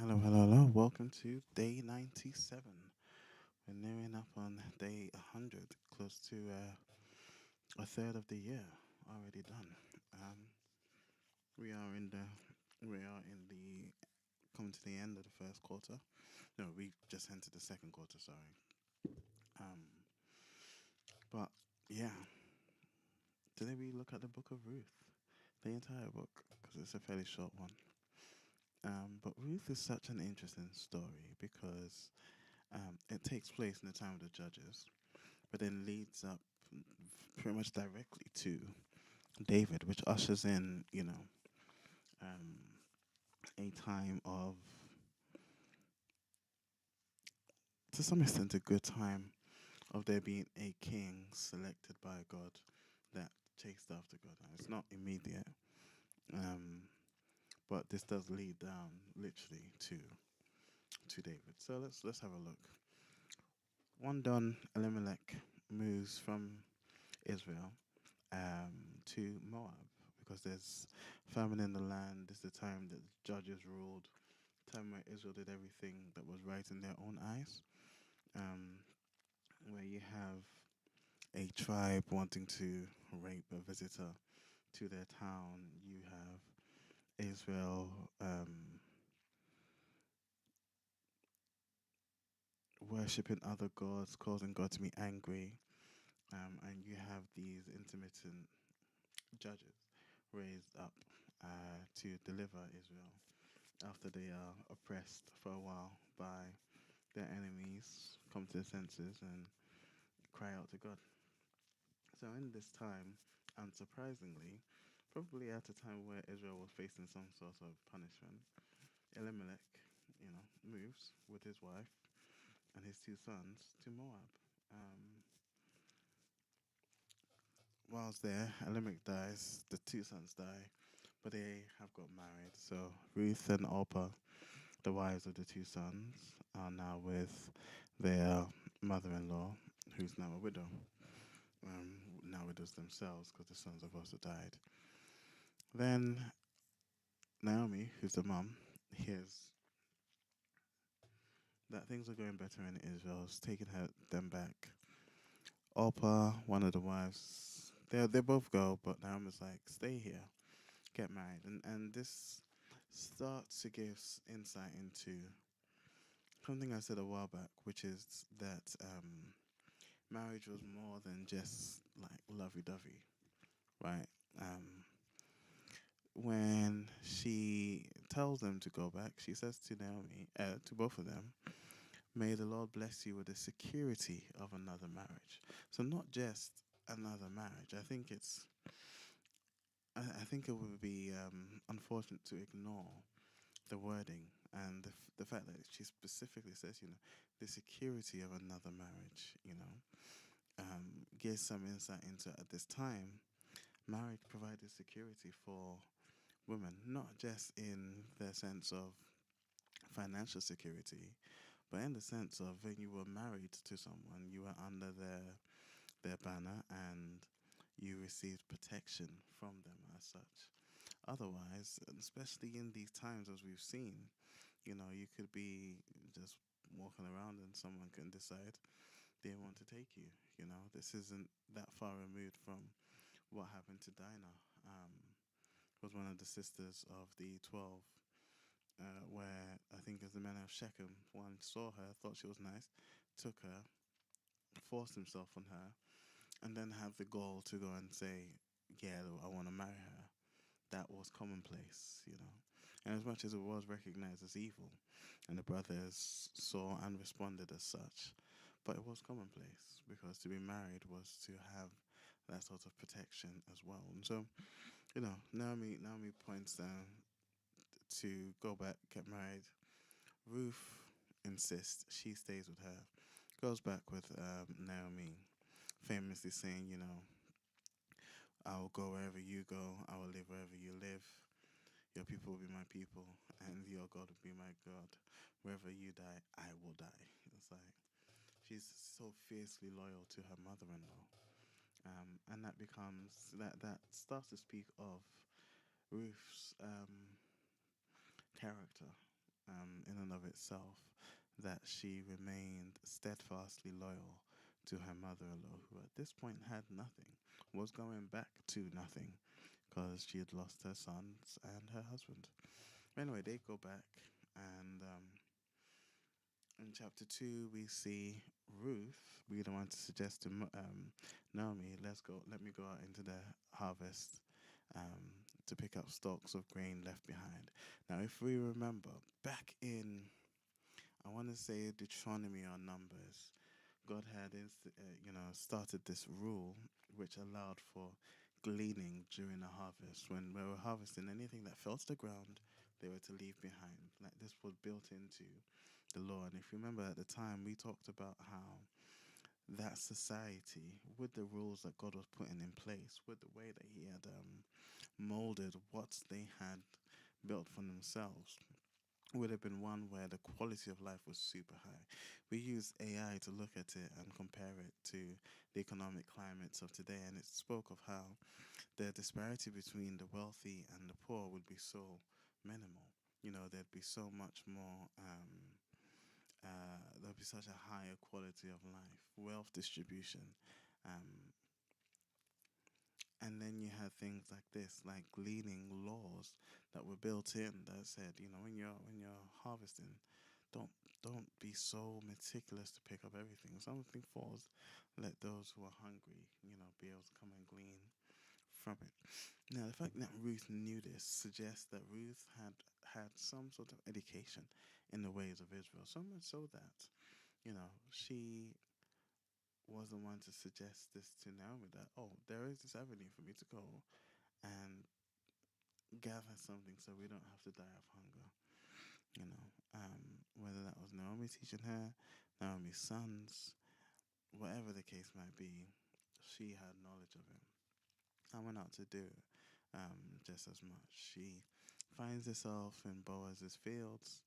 Hello, hello, hello. Welcome to day 97. We're nearing up on day 100, close to a third of the year already done. Um, we are in the coming to the end of the first quarter. No, we just entered the second quarter. Sorry. Um, but yeah, today we look at the book of Ruth, the entire book, because it's a fairly short one. But Ruth is such an interesting story because it takes place in the time of the judges, but then leads up pretty much directly to David, which ushers in, um, a time of, to some extent, a good time of there being a king selected by God that chased after God. Now, it's not immediate, um, but this does lead down literally to David. So let's have a look. One done, Elimelech moves from Israel to Moab because there's famine in the land. This is the time that the judges ruled, time where Israel did everything that was right in their own eyes. Um, where you have a tribe wanting to rape a visitor to their town, you have Israel worshipping other gods, causing God to be angry, and you have these intermittent judges raised up to deliver Israel after they are oppressed for a while by their enemies, come to their senses and cry out to God. So in this time, unsurprisingly, probably at a time where Israel was facing some sort of punishment, Elimelech, moves with his wife and his two sons to Moab. Um, Whilst there, Elimelech dies, the two sons die, but they have got married. So Ruth and Orpah, the wives of the two sons, are now with their mother-in-law, who's now a widow. Now widows themselves because the sons have also died. Then Naomi, who's the mum, hears that things are going better in Israel, is taking them back. Orpah, one of the wives, they both go, but Naomi's like, stay here, get married, and this starts to give insight into something I said a while back, which is that marriage was more than just like lovey-dovey, right? Um, when she tells them to go back, she says to Naomi, to both of them, may the Lord bless you with the security of another marriage. So not just another marriage. I think it would be unfortunate to ignore the wording and the fact that she specifically says, the security of another marriage, gives some insight into at this time, marriage provided security for women, not just in the sense of financial security, but in the sense of when you were married to someone, you were under their banner and you received protection from them as such. Otherwise, and especially in these times as we've seen, you could be just walking around and someone can decide they want to take you. This isn't that far removed from what happened to Dinah. Was one of the sisters of the 12, where I think as the men of Shechem, one saw her, thought she was nice, took her, forced himself on her, and then have the gall to go and say, yeah, I want to marry her. That was commonplace. And as much as it was recognized as evil, and the brothers saw and responded as such, but it was commonplace because to be married was to have that sort of protection as well. And so, Naomi points down to go back, get married. Ruth insists she stays with her, goes back with Naomi, famously saying, I will go wherever you go, I will live wherever you live. Your people will be my people, and your God will be my God. Wherever you die, I will die. It's like she's so fiercely loyal to her mother-in-law, and that starts to speak of Ruth's character. in and of itself that she remained steadfastly loyal to her mother-in-law, who at this point had nothing, was going back to nothing because she had lost her sons and her husband. Anyway, they go back, and in chapter 2, we see Ruth be the one to suggest to Naomi, let's go, let me go out into the harvest to pick up stalks of grain left behind. Now, if we remember, back in, I want to say Deuteronomy or Numbers, God had, started this rule which allowed for gleaning during the harvest. When we were harvesting, anything that fell to the ground, they were to leave behind. Like this was built into the law. And if you remember at the time, we talked about how that society, with the rules that God was putting in place, with the way that He had molded what they had built for themselves, would have been one where the quality of life was super high. We use AI to look at it and compare it to the economic climates of today, and it spoke of how the disparity between the wealthy and the poor would be so minimal. You know, there'd be so much more. There'd be such a higher quality of life, wealth distribution, um, and then you had things like this, like gleaning laws that were built in that said, you know, when you're harvesting, don't don't be so meticulous to pick up everything. Something falls, let those who are hungry, you know, be able to come and glean from it. Now, the fact that Ruth knew this suggests that Ruth had some sort of education in the ways of Israel, so much so that, you know, she was the one to suggest this to Naomi that, oh, there is this avenue for me to go and gather something so we don't have to die of hunger. You know, whether that was Naomi teaching her, Naomi's sons, whatever the case might be, she had knowledge of it. I went out to do just as much. She finds herself in Boaz's fields.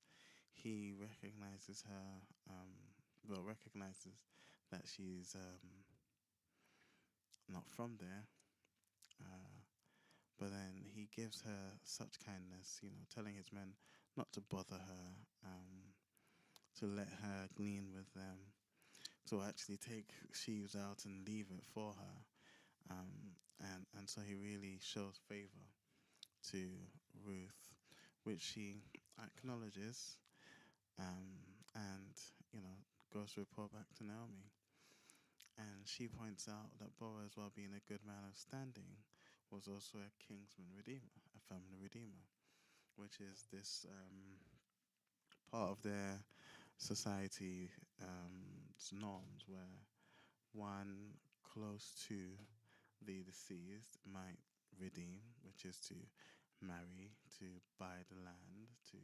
He recognizes her, recognizes that she's not from there. Uh, but then he gives her such kindness, you know, telling his men not to bother her, to let her glean with them, to actually take sheaves out and leave it for her. And so he really shows favor to Ruth, which she acknowledges, and, you know, goes to report back to Naomi. And she points out that Boaz, while being a good man of standing, was also a kinsman redeemer, a family redeemer, which is this part of their society norms where one close to the deceased might redeem, which is to marry, to buy the land, to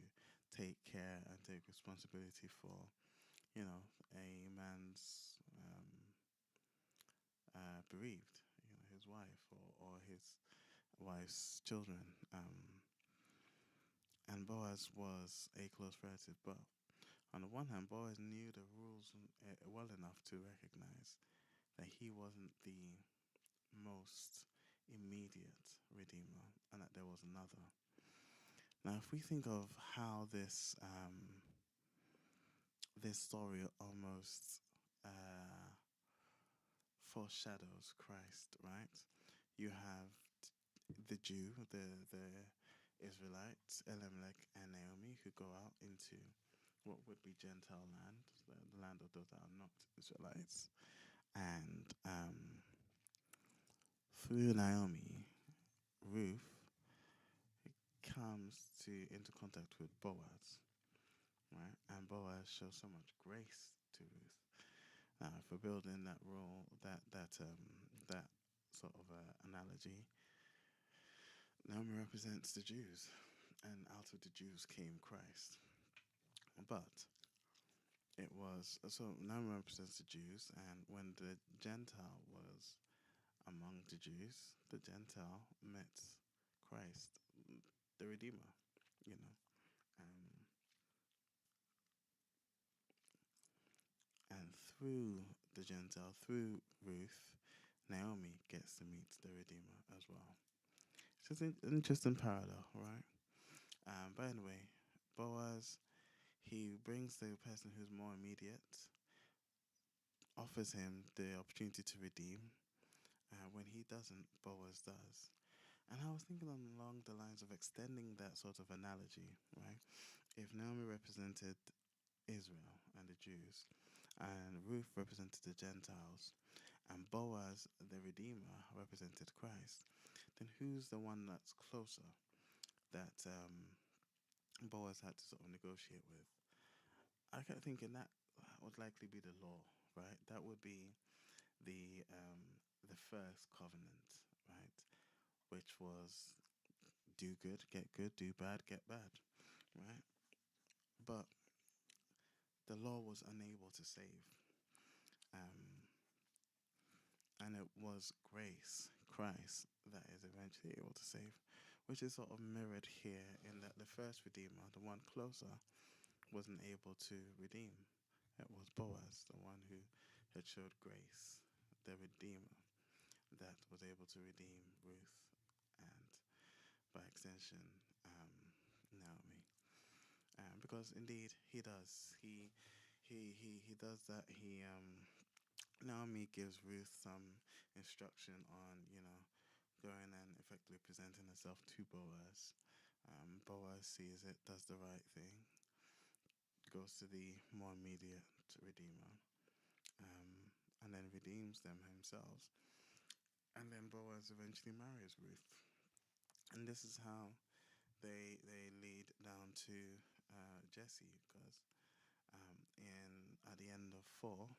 take care and take responsibility for, you know, a man's bereaved, you know, his wife or his wife's children. And Boaz was a close relative, but on the one hand, Boaz knew the rules well enough to recognize that he wasn't the most immediate redeemer and that there was another. Now, if we think of how this story almost foreshadows Christ, right? You have the Jew, the Israelites, Elimelech and Naomi, who go out into what would be Gentile land, the land of those that are not Israelites. And through Naomi, Ruth comes into contact with Boaz, right? And Boaz shows so much grace to Ruth for building that role, that sort of analogy. Naomi represents the Jews, and out of the Jews came Christ. But it was so Naomi represents the Jews, and when the Gentile was among the Jews, the Gentile met Christ, the Redeemer, you know. Um, and through the Gentile, through Ruth, Naomi gets to meet the Redeemer as well. It's just an interesting parallel, right? But anyway, Boaz He brings the person who's more immediate, offers him the opportunity to redeem. When he doesn't, Boaz does. And I was thinking along the lines of extending that sort of analogy, right? If Naomi represented Israel and the Jews, and Ruth represented the Gentiles, and Boaz, the Redeemer, represented Christ, then who's the one that's closer that Boaz had to sort of negotiate with? I kept thinking that would likely be the law, right? That would be the first covenant, right? Which was do good, do bad, get bad, right? But the law was unable to save. Um, and it was grace, Christ, that is eventually able to save, which is sort of mirrored here in that the first Redeemer, the one closer, wasn't able to redeem. It was Boaz, the one who had showed grace, the Redeemer, that was able to redeem Ruth and, by extension, Naomi. Because indeed he does. He does that. Naomi gives Ruth some instruction on, going and effectively presenting herself to Boaz. Boaz sees it, does the right thing, goes to the more immediate Redeemer, um, and then redeems them himself. And then Boaz eventually marries Ruth. And this is how they lead down to Jesse, because in at the end of 4,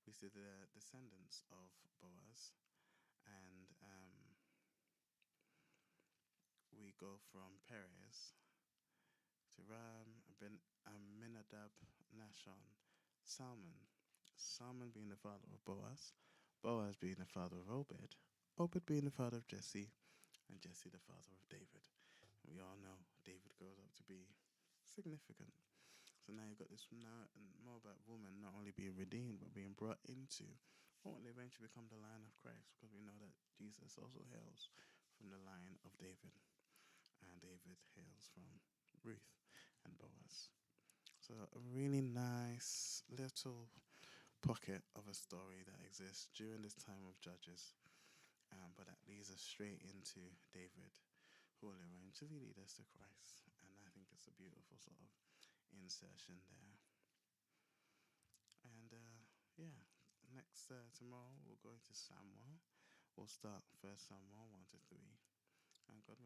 we see the descendants of Boaz, and we go from Perez to Ram, Aminadab, Nashon, Salmon. Salmon being the father of Boaz, Boaz being the father of Obed, Obed being the father of Jesse, and Jesse the father of David. And we all know David grows up to be significant. So now you've got this now more about woman not only being redeemed but being brought into what will eventually become the line of Christ, because we know that Jesus also hails from the line of David, and David hails from Ruth and Boaz. So a really nice little pocket of a story that exists during this time of Judges, but that leads us straight into David, who will eventually lead us to Christ. And I think it's a beautiful sort of insertion there. And yeah, next tomorrow we'll go into Samuel. We'll start First Samuel 1 to 3, and God